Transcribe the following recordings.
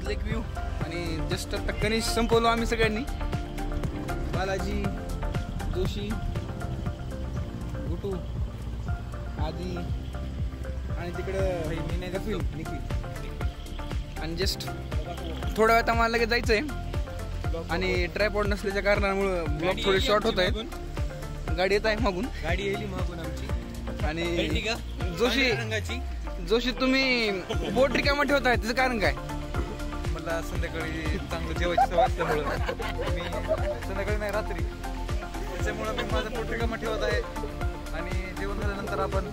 लेक view आणि just आता गणेश संपवलो आम्ही सगळ्यांनी. बालाजी, जोशी, गुटू, आदी आणि तिकडं निखिल. आणि जस्ट थोड्या वेळात आम्हाला लगेच जायचं आहे आणि ट्रायपॉड नसल्याच्या कारणामुळं ब्लॉग थोडे शॉर्ट होत आहेत. गाडी येत आहे मागून, गाडी येईल मागून आमची. आणि जोशी तुम्ही बोट रिकामा ठेवताय, त्याचं कारण काय? मला संध्याकाळी चांगलं जेवायची सवय असल्यामुळं मी संध्याकाळी नाही रात्री, त्याच्यामुळं मी माझं पोट रिकामा ठेवत आहे. आणि जेवण झाल्यानंतर आपण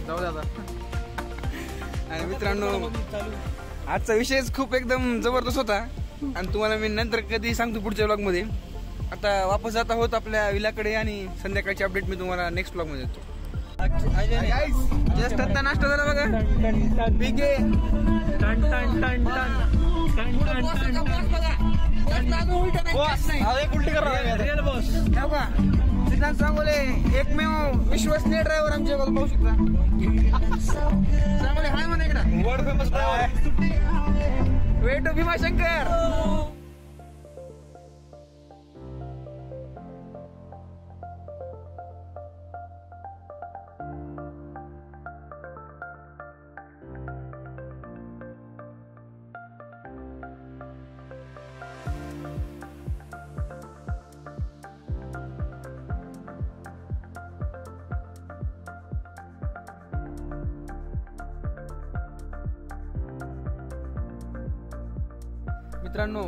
जाऊ द्या. आणि मित्रांनो, आजचा विषयच खूप एकदम जबरदस्त होता आणि तुम्हाला मी नंतर कधी सांगतो पुढच्या ब्लॉग मध्ये. आता वापस जात आहोत आपल्या विलाकडे आणि संध्याकाळची अपडेट मी तुम्हाला नेक्स्ट ब्लॉग मध्ये देतो. जस्ट आता नाश्ता झाला बघा. बिगे सिद्धांत सांगोले एकमेव विश्वसनीय ड्रायव्हर आमच्या पाहू शकता. सांगोले हाय म्हणा इकडं world famous driver way to Bhimashankar. मित्रांनो,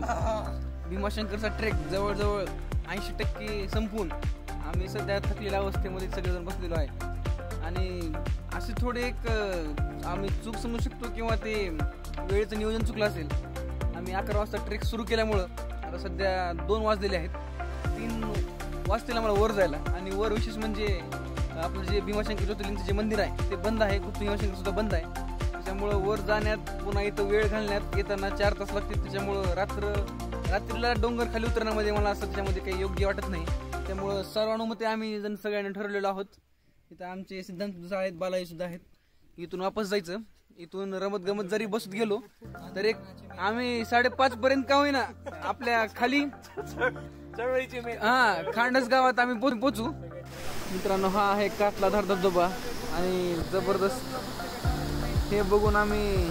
भीमाशंकरचा ट्रेक जवळजवळ 80% संपून आम्ही सध्या थकलेल्या अवस्थेमध्ये सगळेजण बसलेलो आहे. आणि असे थोडे एक आम्ही चूक समजू शकतो किंवा ते वेळेचं नियोजन चुकलं असेल. आम्ही 11 वाजता ट्रेक सुरू केल्यामुळं आता सध्या 2 वाजलेले आहेत. 3 वाजतील आम्हाला वर जायला. आणि वर विशेष म्हणजे आपलं जे भीमाशंकर ज्योतिर्लिंगचं जे मंदिर आहे ते बंद आहे. भीमाशंकर सुद्धा बंद आहे. त्याच्यामुळं वर जाण्यात पुन्हा इथं वेळ घालण्यात येताना 4 तास लागतील. त्याच्यामुळं रात्रीला डोंगर खाली उतरण्यामध्ये मला असं त्याच्यामध्ये काही योग्य वाटत नाही. त्यामुळं सर्वानुमते आम्ही जण सगळ्यांनी ठरवलेलो आहोत. इथं आमचे सिद्धांत सुद्धा आहेत, बालाजी सुद्धा आहेत. इथून वापस जायचं. इथून रमत गमत जरी बसत गेलो तर एक आम्ही 5:30 पर्यंत का होईना आपल्या खाली खांडस गावात आम्ही पोचू. मित्रांनो, हा आहे कातलाधार धबधबा आणि जबरदस्त. हे बघून आम्ही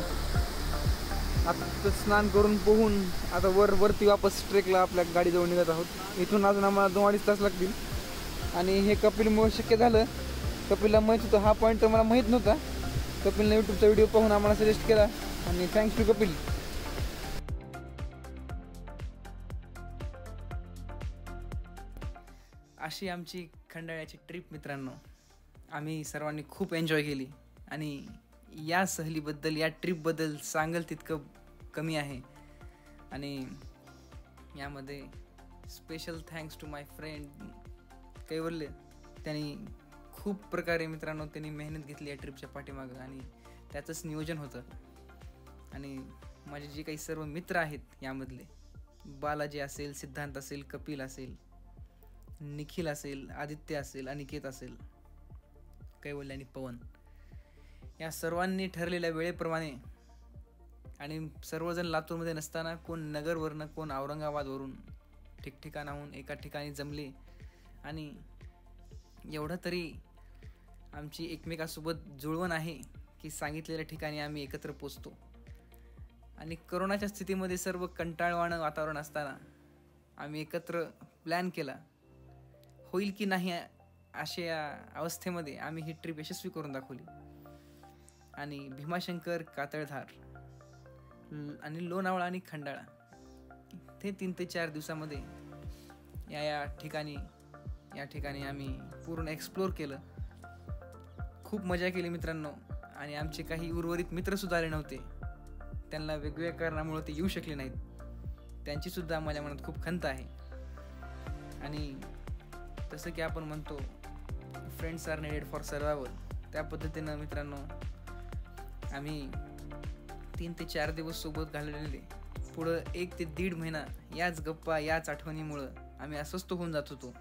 आता स्नान करून पोहून आता वरती वापस ट्रेकला आपल्या गाडीजवळ निघत आहोत. इथून अजून आम्हाला 2-2.5 तास लागतील. आणि हे कपिलमुळे शक्य झालं. कपिलला माहीत होतं हा पॉईंट तर मला माहीत नव्हता. कपिलने यूट्यूबचा व्हिडिओ पाहून आम्हाला सजेस्ट केला आणि थँक्स टू कपिल. अशी आमची खंडाळ्याची ट्रिप मित्रांनो. आम्ही सर्वांनी खूप एन्जॉय केली आणि या सहलीबद्दल, या ट्रिपबद्दल सांगेल तितकं कमी आहे. आणि यामध्ये special thanks to my friend Kaivalya. त्यांनी खूप प्रकारे मित्रांनो त्यांनी मेहनत घेतली या ट्रिपच्या पाठीमागं आणि त्याचंच नियोजन होतं. आणि माझे जे काही सर्व मित्र आहेत यामधले, बालाजी असेल, सिद्धांत असेल, कपिल असेल, निखिल असेल, आदित्य असेल, अनिकेत असेल, कैवल्य आणि पवन, या सर्वांनी ठरलेल्या वेळेप्रमाणे आणि सर्वजण लातूरमध्ये नसताना कोण नगरवरनं, कोण औरंगाबादवरून ठिकठिकाणाहून एका ठिकाणी जमले. आणि एवढं तरी आमची एकमेकासोबत जुळवण आहे की सांगितलेल्या ठिकाणी आम्ही एकत्र पोचतो. आणि करोनाच्या स्थितीमध्ये सर्व कंटाळवाणं वातावरण असताना आम्ही एकत्र प्लॅन केला. होईल की नाही अशा अवस्थेमध्ये आम्ही ही ट्रिप यशस्वी करून दाखवली. आणि भीमाशंकर, कातळधार आणि लोणावळा आणि खंडाळा ते 3 ते 4 दिवसामध्ये या ठिकाणी आम्ही पूर्ण एक्सप्लोर केलं. खूप मजा केली मित्रांनो. आणि आमचे काही उर्वरित मित्रसुद्धा आले नव्हते. त्यांना वेगवेगळ्या कारणामुळे ते येऊ शकले नाहीत. त्यांची सुद्धा माझ्या मनात खूप खंत आहे. आणि तसं की आपण म्हणतो फ्रेंड्स आर नेडेड फॉर सर्वायवल, त्या पद्धतीनं मित्रांनो आम्ही 3 ते 4 दिवस सोबत घालवलेले. पुढं 1 ते 1.5 महिना याच गप्पा याच आठवणीमुळं आम्ही अस्वस्थ होऊन जात होतो.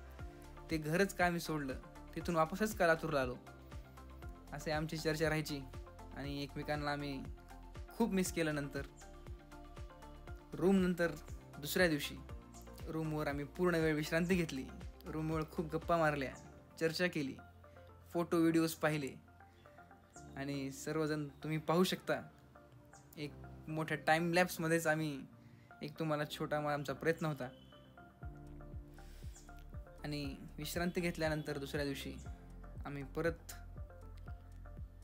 ते घरच का आम्ही सोडलं, तिथून वापसच का लातूरला आलो, असे आमची चर्चा राहायची. आणि एकमेकांना आम्ही खूप मिस केलं. नंतर दुसऱ्या दिवशी रूमवर आम्ही पूर्ण वेळ विश्रांती घेतली. रूमवर खूप गप्पा मारल्या, चर्चा केली, फोटो व्हिडिओज पाहिले आणि सर्वजण तुम्ही पाहू शकता. एक मोठ्या टाईम लॅप्समध्येच आम्ही एक तुम्हाला छोटा आमचा प्रयत्न होता. आणि विश्रांती घेतल्यानंतर दुसऱ्या दिवशी आम्ही परत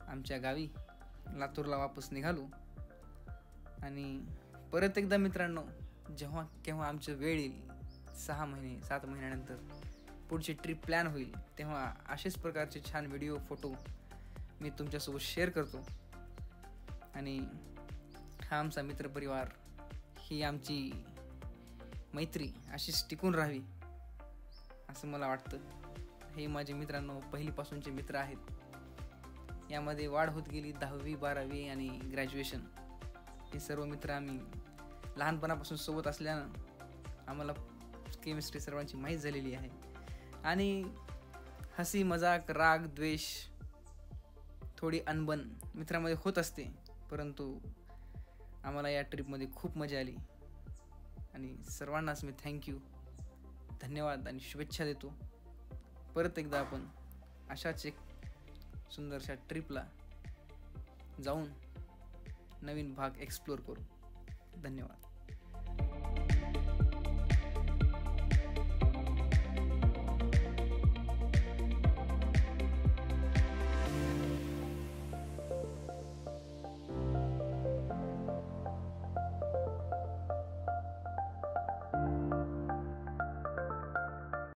आमच्या गावी लातूरला वापस निघालो. आणि परत एकदा मित्रांनो जेव्हा केव्हा आमचं वेळ येईल 6 महिने 7 महिन्यानंतर पुढची ट्रिप प्लॅन होईल, तेव्हा असेच प्रकारचे छान व्हिडिओ फोटो मी तुमच्यासोबत शेअर करतो. आणि हा आमचा मित्रपरिवार, ही आमची मैत्री अशीच टिकून राहावी असं मला वाटतं. हे माझे मित्रांनो पहिलीपासूनचे मित्र आहेत. यामध्ये वाढ होत गेली 10वी 12वी आणि ग्रॅज्युएशन. हे सर्व मित्र आम्ही लहानपणापासून सोबत असल्यानं आम्हाला केमिस्ट्री सर्वांची माहीत झालेली आहे. आणि हसी मजाक राग द्वेष थोडी अनबन मित्रामध्ये होत असते, परंतु आम्हाला या ट्रिपमध्ये खूप मजा आली. आणि सर्वांनाच मी थँक्यू धन्यवाद आणि शुभेच्छा देतो. परत एकदा आपण अशाच एक सुंदरशा ट्रिपला जाऊन नवीन भाग एक्सप्लोर करू. धन्यवाद.